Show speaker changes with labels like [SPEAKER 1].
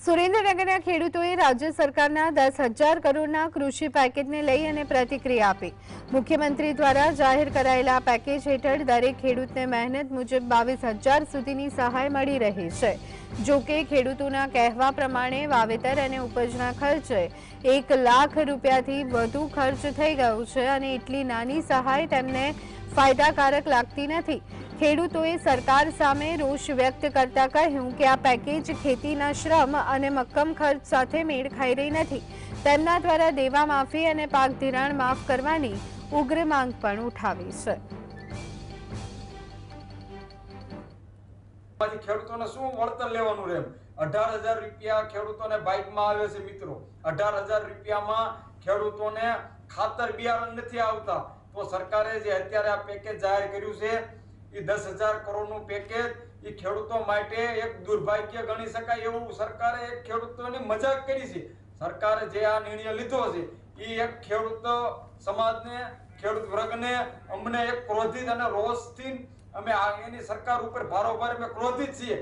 [SPEAKER 1] સુરેન્દ્રનગરના ખેડૂતોએ રાજ્ય સરકારના 10,000 કરોડના કૃષિ પેકેજને લઈ અને પ્રતિક્રિયા આપી। મુખ્યમંત્રી દ્વારા જાહેર કરાયેલા પેકેજ હેઠળ દરેક ખેડૂતને મહેનત મુજબ 22,000 સુધીની સહાય મળી રહી છે। જો કે ખેડૂતોના કહેવા પ્રમાણે વાવેતર અને ઉપજના ખર્ચે 1 લાખ રૂપિયાથી વધુ ખર્ચ થઈ ગયો છે અને એટલી નાની સહાય તેમને ફાયદાકારક લાગતી નથી। ખેડૂતોએ સરકાર સામે રોષ વ્યક્ત કરતા કહ્યું કે આ પેકેજ ખેતીના શ્રમ અને મક્કમ ખર્ચ સાથે મેળ ખાઈ રહી નથી। તેમના દ્વારા દેવા માફી અને પાક ધિરાણ માફ કરવાની ઉગ્ર માંગ પણ ઉઠાવી છે।
[SPEAKER 2] ખેડૂતોને શું વળતર લેવાનું રહે? 18,000 રૂપિયા ખેડૂતોને બાઇકમાં આવે છે મિત્રો। 18,000 રૂપિયામાં ખેડૂતોને ખાતર બિયારણ નથી આવતા। તો સરકારે જે અત્યારે આ પેકેજ જાહેર કર્યું છે એ 10,000 કરોડનું પેકેજ એ ખેડૂતો માટે એક દુર્ભાગ્ય ગણી શકાય એવું સરકારે એક ખેડૂતોની મજાક કરી છે। સરકારે જે આ નિર્ણય લીધો છે એ એક ખેડૂત સમાજને, ખેડૂત વર્ગને, અમને એક ક્રોધિત અને રોષથી અમે એની સરકાર ઉપર ભારોભાર અમે ક્રોધિત છીએ।